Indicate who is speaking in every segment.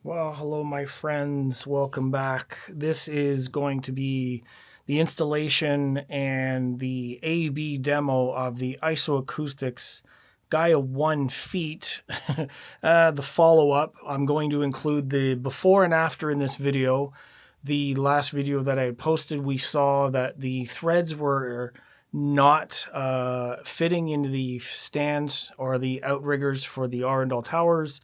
Speaker 1: Well, hello, my friends. Welcome back. This is going to be the installation and the A/B demo of the IsoAcoustics Gaia 1 feet. The follow-up, I'm going to include the before and after in this video. The last video that I posted, we saw that the threads were not fitting into the stands or the outriggers for the Arundel Towers.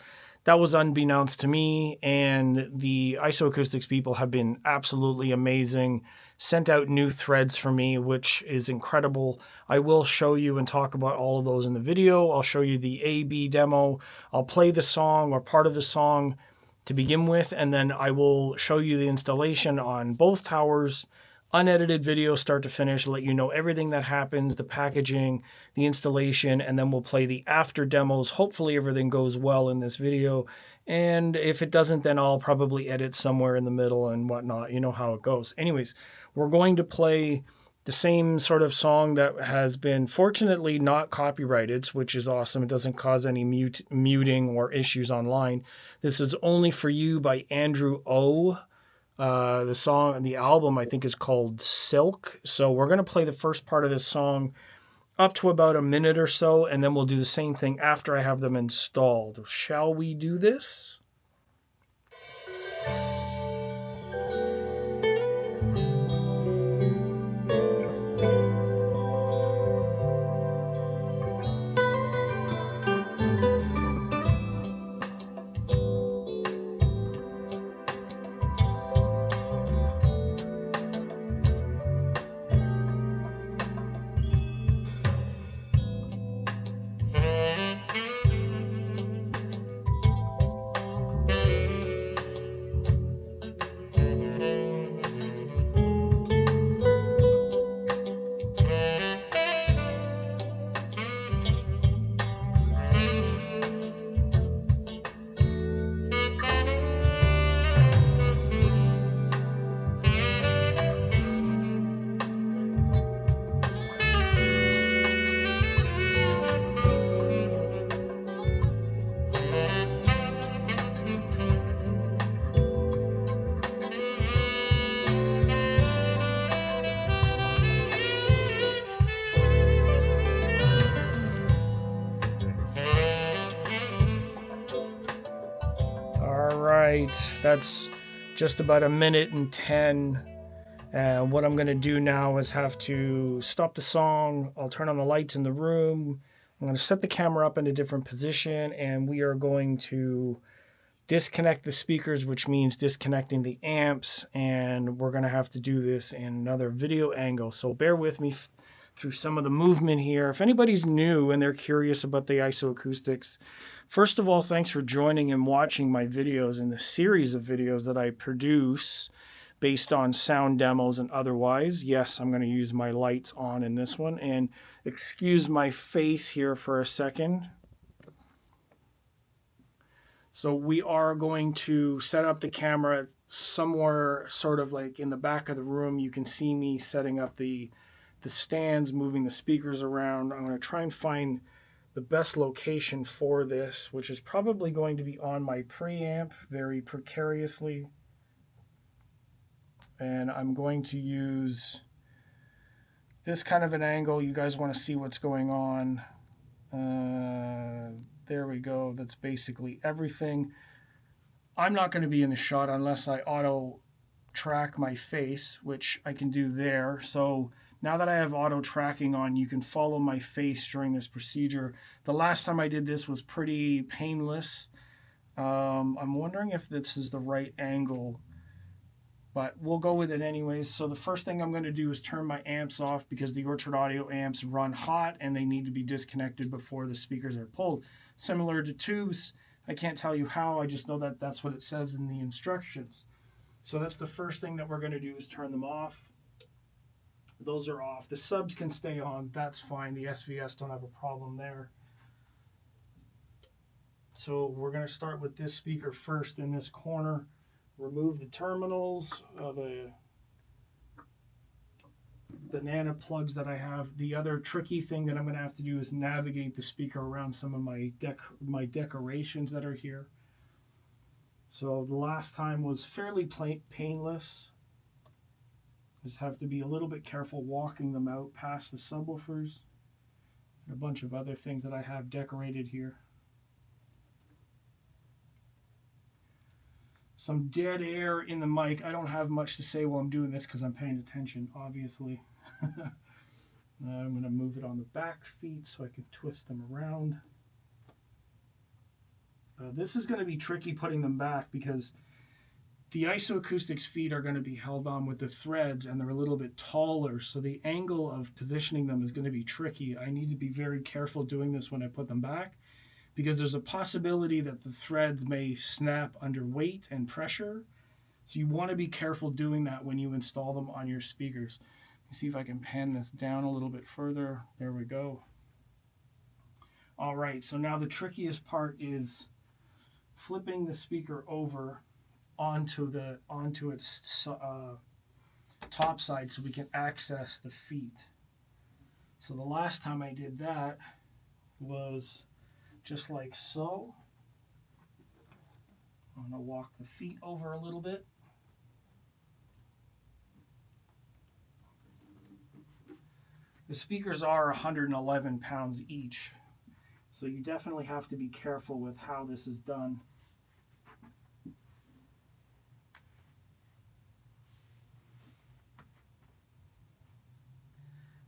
Speaker 1: That was unbeknownst to me, and the IsoAcoustics people have been absolutely amazing. Sent out new threads for me, which is incredible. I will show you and talk about all of those in the video. I'll show you the A/B demo. I'll play the song or part of the song to begin with, and then I will show you the installation on both towers. Unedited video start to finish, let you know everything that happens, the packaging, the installation, and then we'll play the after demos. Hopefully everything goes well in this video, and if it doesn't, then I'll probably edit somewhere in the middle and whatnot. You know how it goes. Anyways, we're going to play the same sort of song that has been fortunately not copyrighted, which is awesome. It doesn't cause any muting or issues online. This is Only For You by Andrew O. The song and the album, I think, is called Silk. So we're going to play the first part of this song up to about a minute or so, and then we'll do the same thing after I have them installed. Shall we do this? Right, that's just about a minute and 10. What I'm going to do now is have to stop the song. I'll turn on the lights in the room. I'm going to set the camera up in a different position, and we are going to disconnect the speakers, which means disconnecting the amps, and we're going to have to do this in another video angle. So bear with me through some of the movement here. If anybody's new and they're curious about the IsoAcoustics, first of all, thanks for joining and watching my videos in the series of videos that I produce based on sound demos and otherwise. Yes, I'm going to use my lights on in this one, and excuse my face here for a second. So we are going to set up the camera somewhere sort of like in the back of the room. You can see me setting up the stands, moving the speakers around. I'm going to try and find the best location for this, which is probably going to be on my preamp very precariously. And I'm going to use this kind of an angle. You guys want to see what's going on. There we go. That's basically everything. I'm not going to be in the shot unless I auto track my face, which I can do there. So now that I have auto tracking on, you can follow my face during this procedure. The last time I did this was pretty painless. I'm wondering if this is the right angle, but we'll go with it anyways. So the first thing I'm going to do is turn my amps off because the Orchard Audio amps run hot and they need to be disconnected before the speakers are pulled. Similar to tubes, I can't tell you how, I just know that that's what it says in the instructions. So that's the first thing that we're going to do is turn them off. Those are off. The subs can stay on. That's fine. The SVS don't have a problem there. So we're going to start with this speaker first in this corner. Remove the terminals, the Nano plugs that I have. The other tricky thing that I'm going to have to do is navigate the speaker around some of my decorations that are here. So the last time was fairly painless. Just have to be a little bit careful walking them out past the subwoofers and a bunch of other things that I have decorated here. Some dead air in the mic. I don't have much to say while I'm doing this because I'm paying attention, obviously. I'm going to move it on the back feet so I can twist them around. This is going to be tricky putting them back because the IsoAcoustics feet are going to be held on with the threads and they're a little bit taller, so the angle of positioning them is going to be tricky. I need to be very careful doing this when I put them back because there's a possibility that the threads may snap under weight and pressure. So you want to be careful doing that when you install them on your speakers. Let me see if I can pan this down a little bit further. There we go. All right, so now the trickiest part is flipping the speaker over onto its top side so we can access the feet. So the last time I did that was just like so. I'm going to walk the feet over a little bit. The speakers are 111 pounds each, so you definitely have to be careful with how this is done.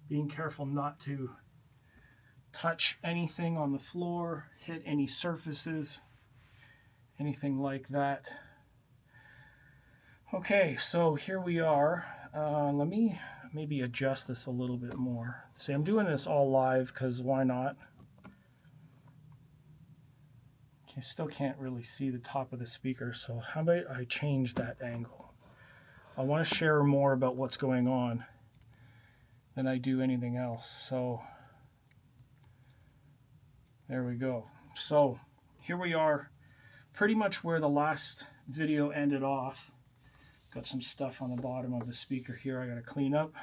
Speaker 1: Being careful not to touch anything on the floor, hit any surfaces, anything like that. Okay, so here we are. Let me maybe adjust this a little bit more. See, I'm doing this all live because why not? I still can't really see the top of the speaker, so how about I change that angle? I want to share more about what's going on than I do anything else. So there we go. So here we are, pretty much where the last video ended off. Got some stuff on the bottom of the speaker here I got to clean up.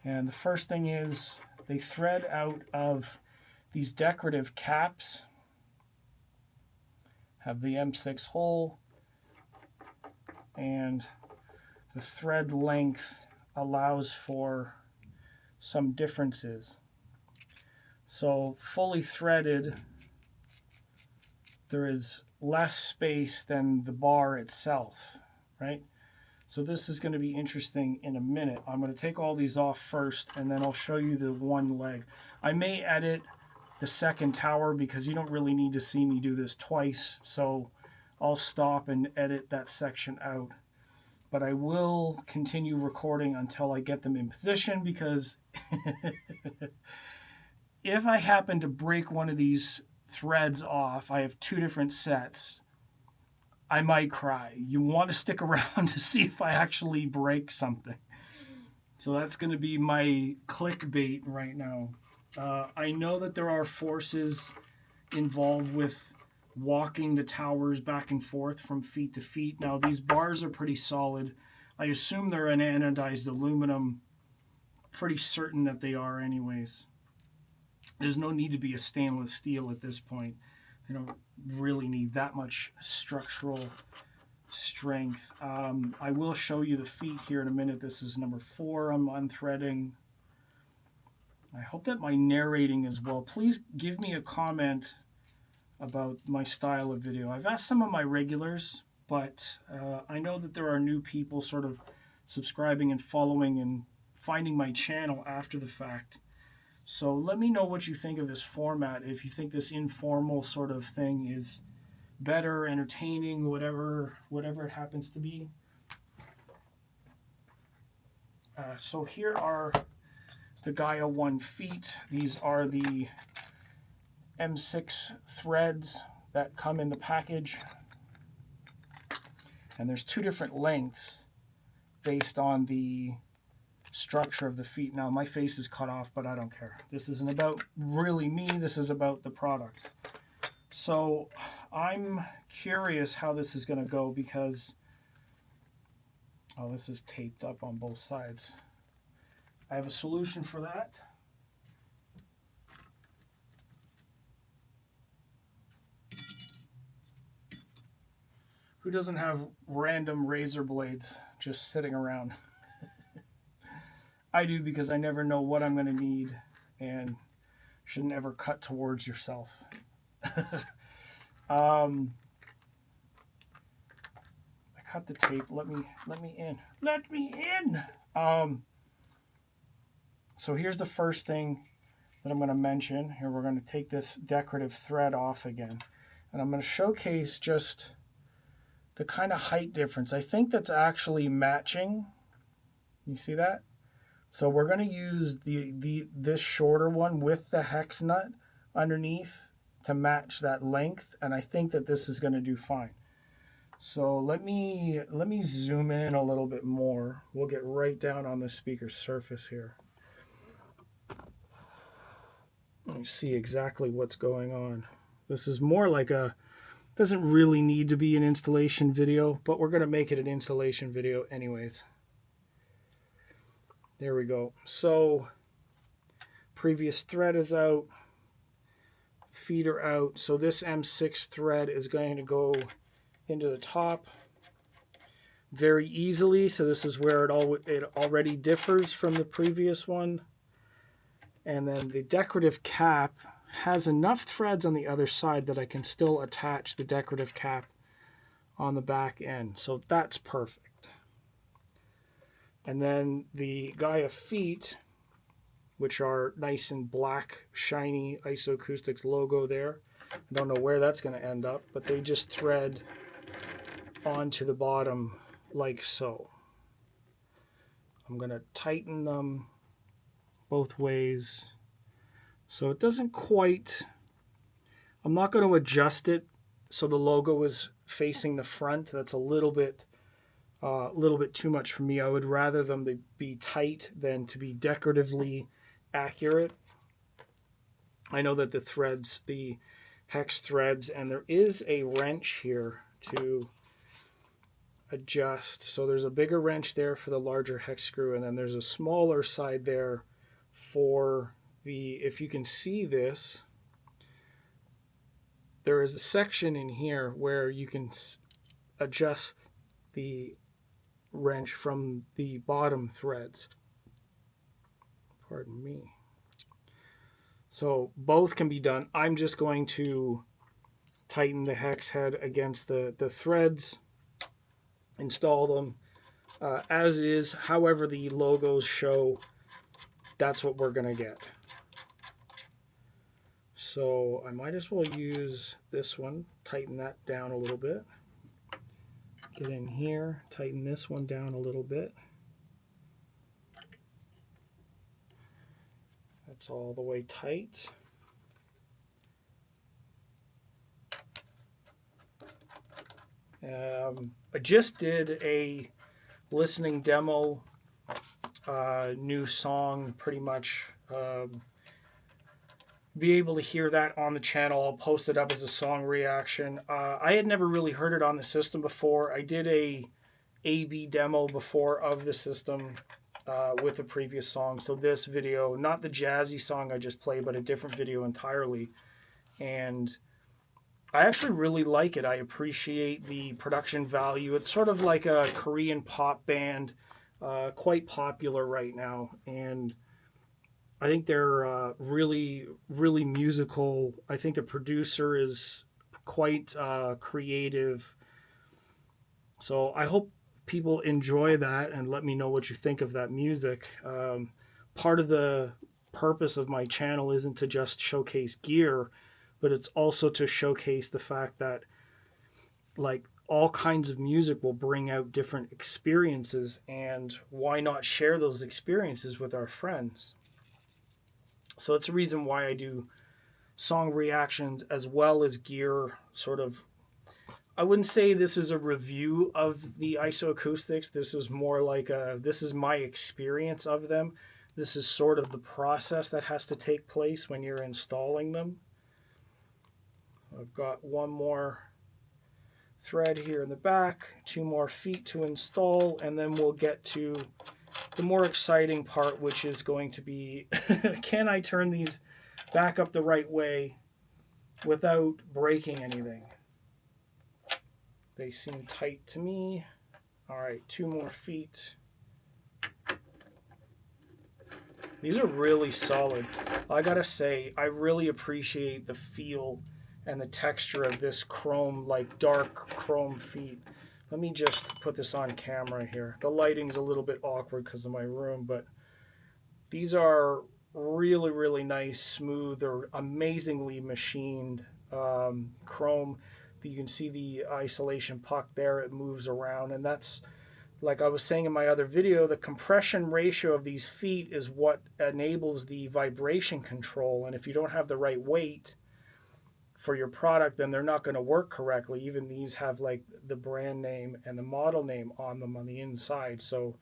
Speaker 1: And the first thing is they thread out of these decorative caps. Have the M6 hole, and the thread length allows for some differences. So fully threaded, there is less space than the bar itself, right? So this is going to be interesting in a minute. I'm going to take all these off first, and then I'll show you the one leg. I may edit the second tower because you don't really need to see me do this twice, so I'll stop and edit that section out. But I will continue recording until I get them in position, because if I happen to break one of these threads off, I have two different sets, I might cry. You want to stick around to see if I actually break something. So that's going to be my clickbait right now. I know that there are forces involved with walking the towers back and forth from feet to feet. Now, these bars are pretty solid. I assume they're an anodized aluminum. Pretty certain that they are anyways. There's no need to be a stainless steel at this point. I don't really need that much structural strength. I will show you the feet here in a minute. This is number 4 I'm unthreading. I hope that my narrating is well. Please give me a comment about my style of video. I've asked some of my regulars, but I know that there are new people sort of subscribing and following and finding my channel after the fact. So let me know what you think of this format. If you think this informal sort of thing is better, entertaining, whatever it happens to be. So here are the Gaia 1 feet. These are the M6 threads that come in the package. And there's 2 different lengths based on the structure of the feet. Now, my face is cut off, but I don't care. This isn't about really me. This is about the product. So I'm curious how this is going to go because, oh, this is taped up on both sides. I have a solution for that. Who doesn't have random razor blades just sitting around? I do, because I never know what I'm going to need, and should never cut towards yourself. I cut the tape. Let me in. Let me in. So here's the first thing that I'm going to mention. Here, we're going to take this decorative thread off again, and I'm going to showcase just the kind of height difference. I think that's actually matching. You see that? So we're going to use this shorter one with the hex nut underneath to match that length, and I think that this is going to do fine. So let me zoom in a little bit more. We'll get right down on the speaker's surface here. Let me see exactly what's going on. This is more like doesn't really need to be an installation video, but we're going to make it an installation video anyways. There we go. So previous thread is out, feeder out. So this M6 thread is going to go into the top very easily. So this is where it already differs from the previous one. And then the decorative cap has enough threads on the other side that I can still attach the decorative cap on the back end. So that's perfect. And then the Gaia feet, which are nice and black, shiny IsoAcoustics logo there. I don't know where that's going to end up, but they just thread onto the bottom like so. I'm going to tighten them both ways. So it doesn't quite, I'm not going to adjust it so the logo is facing the front. That's a little bit too much for me. I would rather them to be tight than to be decoratively accurate. I know that the threads, the hex threads, and there is a wrench here to adjust. So there's a bigger wrench there for the larger hex screw, and then there's a smaller side there for the, if you can see this, there is a section in here where you can adjust the wrench from the bottom threads. Pardon me. So both can be done. I'm just going to tighten the hex head against the threads, install them as is. However the logos show, that's what we're going to get. So I might as well use this one, tighten that down a little bit. Get in here, tighten this one down a little bit. That's all the way tight. I just did a listening demo, new song, pretty much. Be able to hear that on the channel. I'll post it up as a song reaction. I had never really heard it on the system before. I did a A/B demo before of the system with the previous song. So this video, not the jazzy song I just played, but a different video entirely. And I actually really like it. I appreciate the production value. It's sort of like a Korean pop band, quite popular right now. And I think they're really, really musical. I think the producer is quite creative. So I hope people enjoy that and let me know what you think of that music. Part of the purpose of my channel isn't to just showcase gear, but it's also to showcase the fact that like all kinds of music will bring out different experiences, and why not share those experiences with our friends? So that's the reason why I do song reactions as well as gear sort of. I wouldn't say this is a review of the IsoAcoustics. This is more like this is my experience of them. This is sort of the process that has to take place when you're installing them. I've got one more thread here in the back, 2 more feet to install, and then we'll get to the more exciting part, which is going to be, can I turn these back up the right way without breaking anything? They seem tight to me. All right, 2 more feet. These are really solid. I gotta say, I really appreciate the feel and the texture of this chrome, like dark chrome feet. Let me just put this on camera here. The lighting's a little bit awkward because of my room, but these are really, really nice, smooth, or amazingly machined chrome. You can see the isolation puck there. It moves around, and that's, like I was saying in my other video, the compression ratio of these feet is what enables the vibration control. And if you don't have the right weight for your product, then they're not going to work correctly. Even these have like the brand name and the model name on them on the inside. So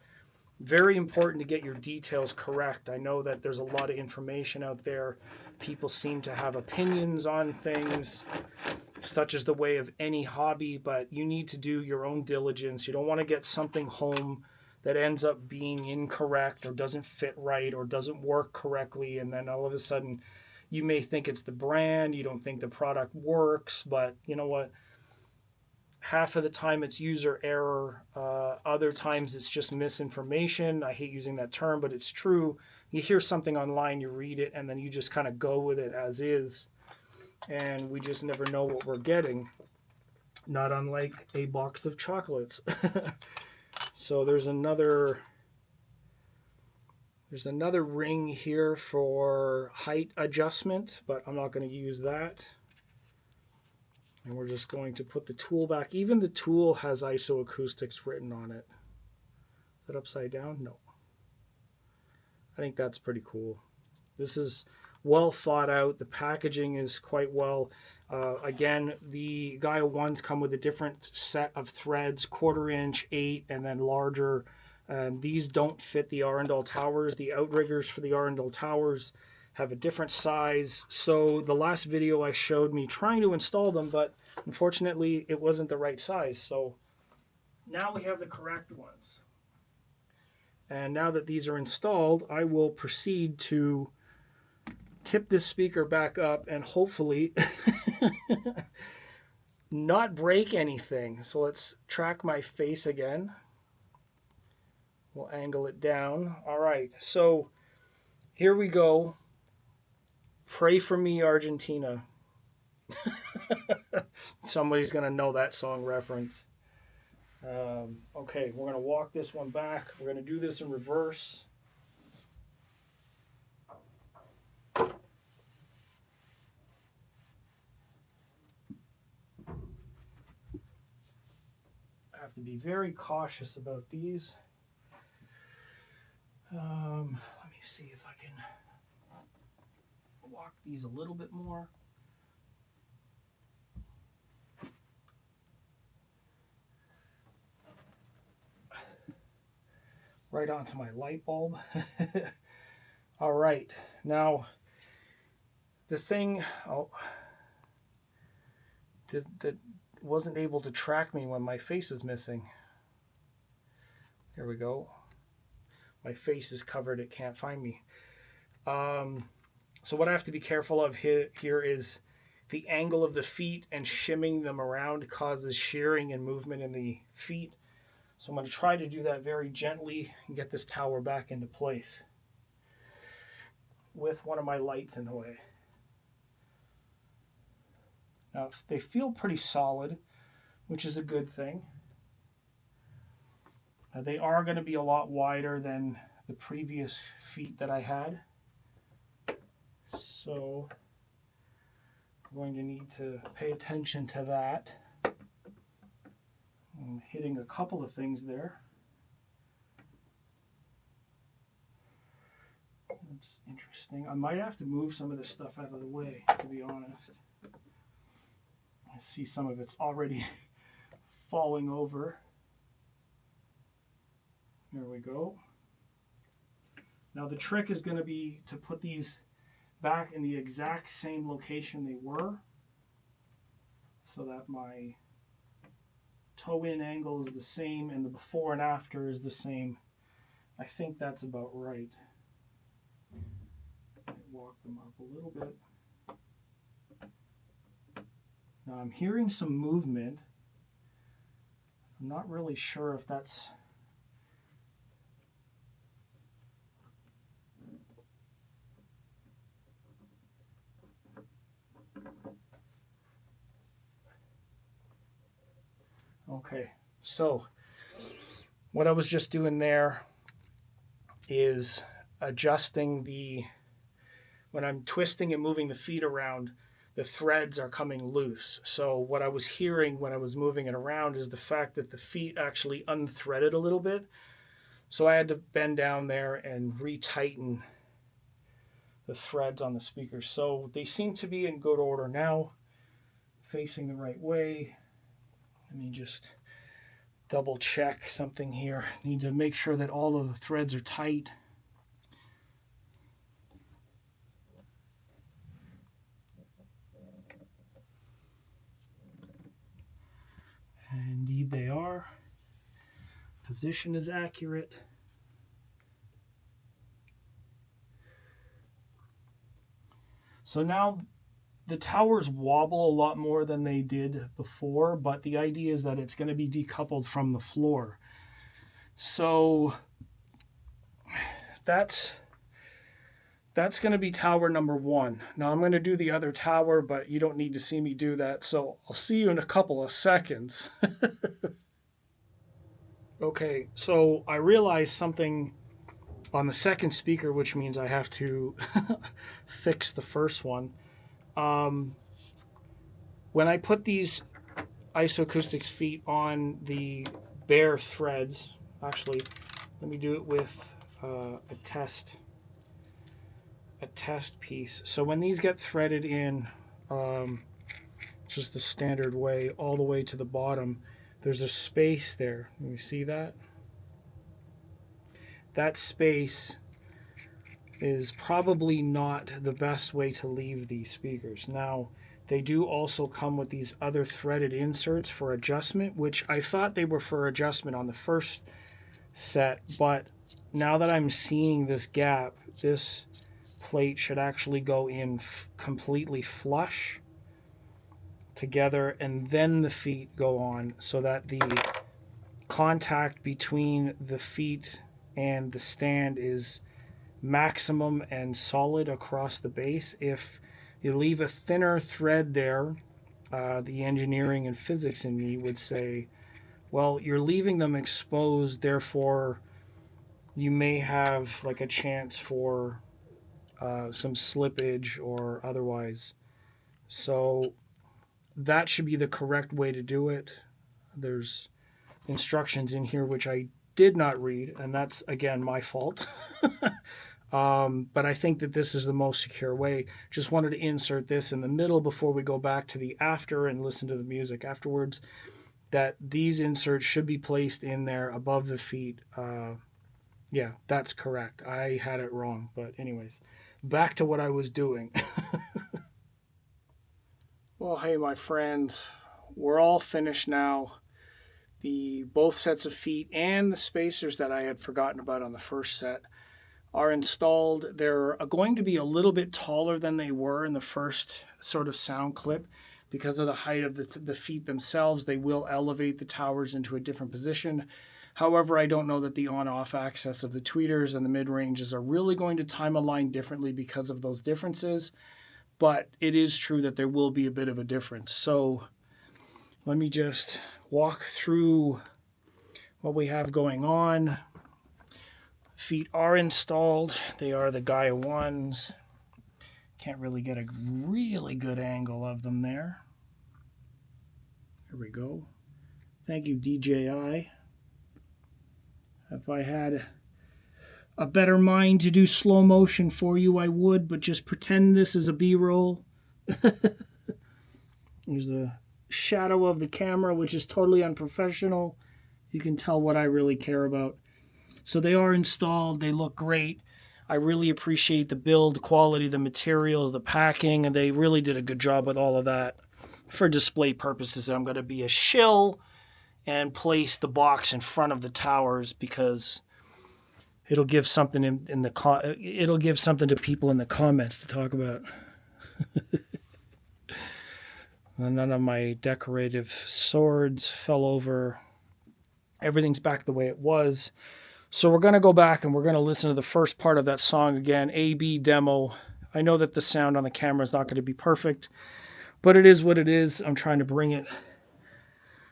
Speaker 1: very important to get your details correct. I know that there's a lot of information out there. People seem to have opinions on things, such as the way of any hobby, but you need to do your own diligence. You don't want to get something home that ends up being incorrect or doesn't fit right or doesn't work correctly, and then all of a sudden you may think it's the brand, you don't think the product works, but you know what? Half of the time it's user error. Other times it's just misinformation. I hate using that term, but it's true. You hear something online, you read it, and then you just kind of go with it as is. And we just never know what we're getting. Not unlike a box of chocolates. So there's another ring here for height adjustment, but I'm not going to use that. And we're just going to put the tool back. Even the tool has IsoAcoustics written on it. Is that upside down? No. I think that's pretty cool. This is well thought out. The packaging is quite well. Again, the Gaia ones come with a different set of threads, 1/4 inch, 8, and then larger. These don't fit the Arundel towers. The outriggers for the Arundel towers have a different size. So the last video I showed me trying to install them, but unfortunately it wasn't the right size. So now we have the correct ones. And now that these are installed, I will proceed to tip this speaker back up and hopefully not break anything. So let's track my face again. We'll angle it down. All right, so here we go. Pray for me, Argentina. Somebody's going to know that song reference. Okay, we're going to walk this one back. We're going to do this in reverse. I have to be very cautious about these. Let me see if I can walk these a little bit more. Right onto my light bulb. All right, now the thing that wasn't able to track me when my face is missing. Here we go. My face is covered, it can't find me. So what I have to be careful of here is the angle of the feet, and shimming them around causes shearing and movement in the feet. So I'm going to try to do that very gently and get this tower back into place with one of my lights in the way. Now they feel pretty solid, which is a good thing. They are going to be a lot wider than the previous feet that I had. So I'm going to need to pay attention to that. I'm hitting a couple of things there. That's interesting. I might have to move some of this stuff out of the way, to be honest. I see some of it's already falling over. There we go. Now the trick is going to be to put these back in the exact same location they were, so that my toe-in angle is the same and the before and after is the same. I think that's about right. Walk them up a little bit. Now I'm hearing some movement. I'm not really sure if that's... Okay, so what I was just doing there is adjusting the, when I'm twisting and moving the feet around, the threads are coming loose. So what I was hearing when I was moving it around is the fact that the feet actually unthreaded a little bit. So I had to bend down there and retighten the threads on the speakers. So they seem to be in good order now, facing the right way. Let me just double check something here. Need to make sure that all of the threads are tight. And indeed they are. Position is accurate. So now the towers wobble a lot more than they did before, but the idea is that it's going to be decoupled from the floor. So that's going to be tower number 1. Now I'm going to do the other tower, but you don't need to see me do that. So I'll see you in a couple of seconds. Okay, so I realized something on the second speaker, which means I have to fix the first one. When I put these IsoAcoustics feet on the bare threads, actually, let me do it with a test piece. So when these get threaded in, just the standard way, all the way to the bottom, there's a space there. Can you see that? That space is probably not the best way to leave these speakers. Now, they do also come with these other threaded inserts for adjustment, which I thought they were for adjustment on the first set, but now that I'm seeing this gap, this plate should actually go in completely flush together, and then the feet go on, so that the contact between the feet and the stand is maximum and solid across the base. If you leave a thinner thread there, the engineering and physics in me would say, well, you're leaving them exposed, therefore you may have like a chance for some slippage or otherwise. So that should be the correct way to do it. There's instructions in here which I did not read, and that's again my fault. But I think that this is the most secure way. Just wanted to insert this in the middle before we go back to the after and listen to the music afterwards, that these inserts should be placed in there above the feet. Yeah, that's correct. I had it wrong. But anyways, back to what I was doing. Well, hey, my friends, we're all finished now. Both sets of feet and the spacers that I had forgotten about on the first set are installed. They're going to be a little bit taller than they were in the first sort of sound clip because of the height of the feet themselves. They will elevate the towers into a different position. However, I don't know that the on-off access of the tweeters and the mid-ranges are really going to time align differently because of those differences. But it is true that there will be a bit of a difference. So let me just walk through what we have going on. Feet are installed. They are the Gaia ones. Can't really get a really good angle of them there. There we go. Thank you, DJI. If I had a better mind to do slow motion for you, I would, but just pretend this is a B-roll. There's a shadow of the camera, which is totally unprofessional. You can tell what I really care about. So they are installed. They look great. I really appreciate the build quality, the materials, the packing, and they really did a good job with all of that. For display purposes, I'm going to be a shill and place the box in front of the towers because it'll give something it'll give something to people in the comments to talk about. None of my decorative swords fell over. Everything's back the way it was. So we're going to go back and we're going to listen to the first part of that song again, A-B demo. I know that the sound on the camera is not going to be perfect, but it is what it is. I'm trying to bring it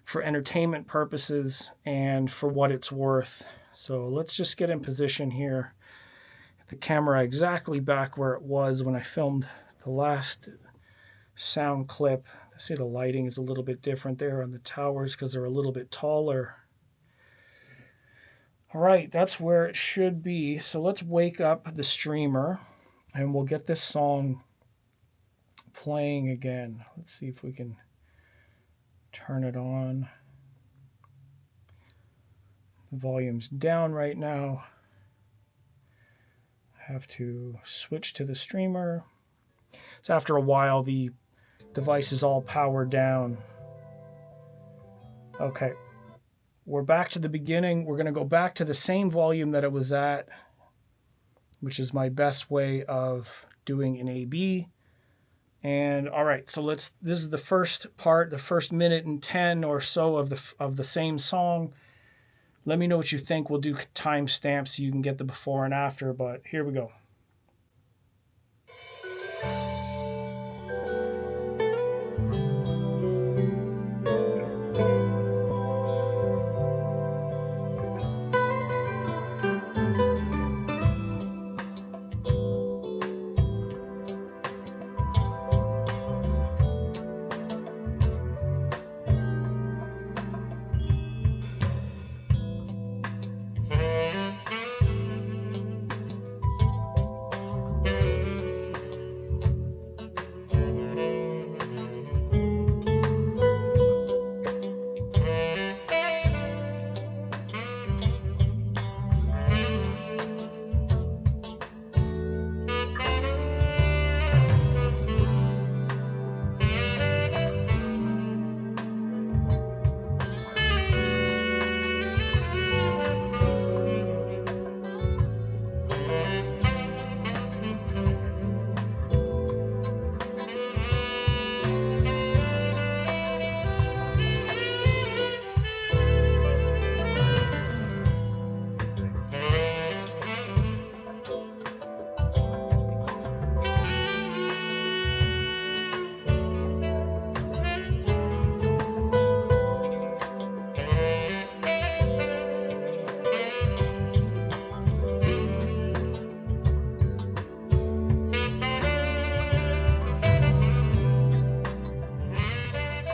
Speaker 1: for entertainment purposes and for what it's worth. So let's just get in position here. The camera exactly back where it was when I filmed the last sound clip. I see the lighting is a little bit different there on the towers because they're a little bit taller. All right, that's where it should be. So let's wake up the streamer and we'll get this song playing again. Let's see if we can turn it on. The volume's down right now. I have to switch to the streamer. So after a while, the device is all powered down. Okay. We're back to the beginning. We're going to go back to the same volume that it was at, which is my best way of doing an A/B. And all right, so this is the first part, the first minute and 10 or so of the same song. Let me know what you think. We'll do timestamps so you can get the before and after, but here we go.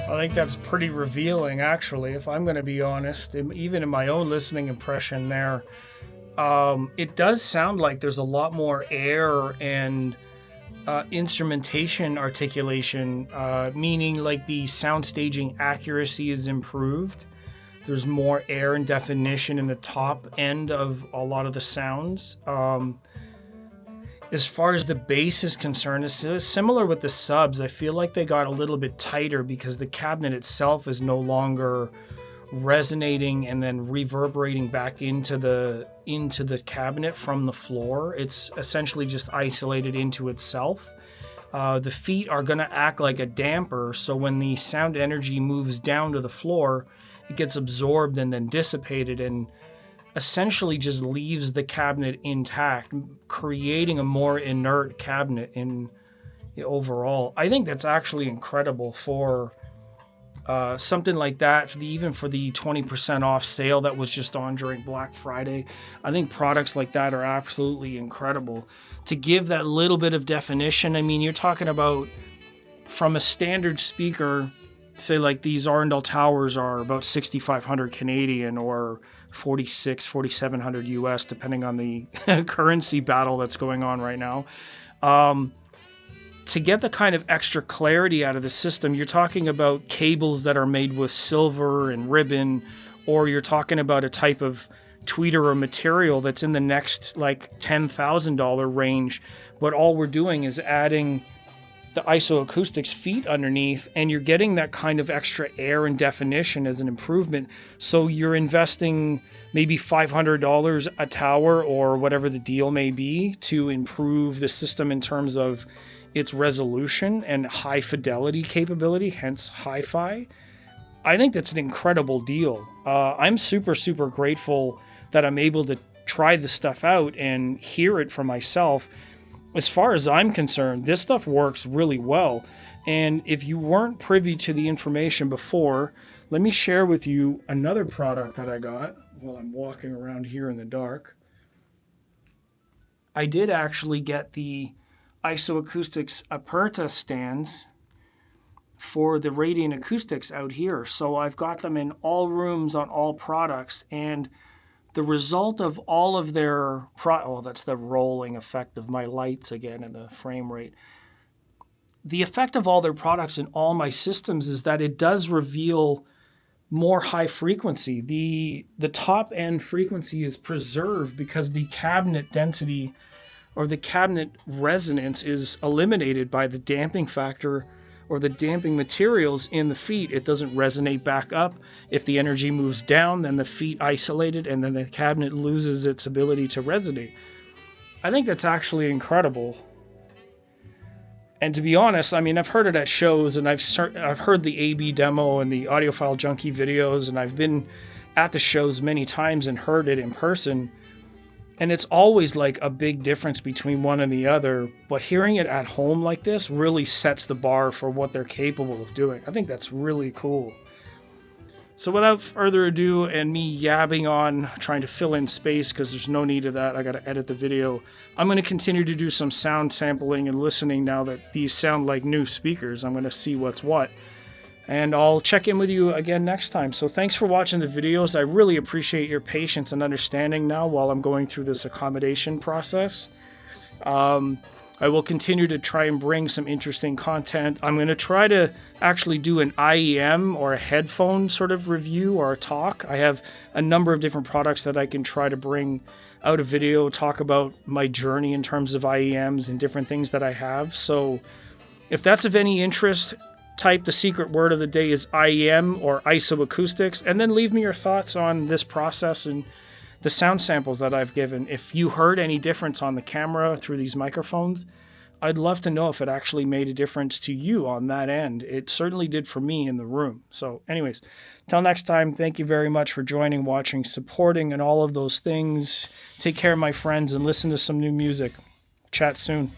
Speaker 1: I think that's pretty revealing, actually, if I'm going to be honest. Even in my own listening impression there, it does sound like there's a lot more air and instrumentation articulation, meaning like the sound staging accuracy is improved. There's more air and definition in the top end of a lot of the sounds. As far as the bass is concerned, it's similar with the subs. I feel like they got a little bit tighter because the cabinet itself is no longer resonating and then reverberating back into the cabinet from the floor. It's essentially just isolated into itself. The feet are going to act like a damper, so when the sound energy moves down to the floor, it gets absorbed and then dissipated and essentially just leaves the cabinet intact, creating a more inert cabinet in overall. I think that's actually incredible for something like that, even for the 20% off sale that was just on during Black Friday. I think products like that are absolutely incredible. To give that little bit of definition, I mean, you're talking about from a standard speaker, say like these Arundel Towers are about 6,500 Canadian or 4,700 US, depending on the currency battle that's going on right now. To get the kind of extra clarity out of the system, you're talking about cables that are made with silver and ribbon, or you're talking about a type of tweeter or material that's in the next like $10,000 range. But all we're doing is adding the IsoAcoustics feet underneath, and you're getting that kind of extra air and definition as an improvement. So you're investing maybe $500 a tower or whatever the deal may be to improve the system in terms of its resolution and high fidelity capability, hence hi-fi. I think that's an incredible deal. I'm super, super grateful that I'm able to try this stuff out and hear it for myself. As far as I'm concerned, this stuff works really well. And if you weren't privy to the information before, let me share with you another product that I got while I'm walking around here in the dark. I did actually get the IsoAcoustics Aperta stands for the Radiant Acoustics out here. So I've got them in all rooms on all products, and the result of all of their that's the rolling effect of my lights again and the frame rate. The effect of all their products in all my systems is that it does reveal more high frequency. The top end frequency is preserved because the cabinet density or the cabinet resonance is eliminated by the damping factor or the damping materials in the feet. It doesn't resonate back up. If the energy moves down, then the feet isolated and then the cabinet loses its ability to resonate. I think that's actually incredible. And to be honest, I mean, I've heard it at shows, and I've heard the AB demo and the Audiophile Junkie videos, and I've been at the shows many times and heard it in person. And it's always like a big difference between one and the other. But hearing it at home like this really sets the bar for what they're capable of doing. I think that's really cool. So without further ado, and me yabbing on, trying to fill in space because there's no need of that, I got to edit the video. I'm going to continue to do some sound sampling and listening now that these sound like new speakers. I'm going to see what's what. And I'll check in with you again next time. So thanks for watching the videos. I really appreciate your patience and understanding now while I'm going through this accommodation process. I will continue to try and bring some interesting content. I'm going to try to actually do an IEM or a headphone sort of review or a talk. I have a number of different products that I can try to bring out a video, talk about my journey in terms of IEMs and different things that I have. So if that's of any interest, type the secret word of the day is IEM or IsoAcoustics, and then leave me your thoughts on this process and the sound samples that I've given. If you heard any difference on the camera through these microphones, I'd love to know if it actually made a difference to you on that end. It certainly did for me in the room. So anyways, till next time, thank you very much for joining, watching, supporting, and all of those things. Take care, my friends, and listen to some new music. Chat soon.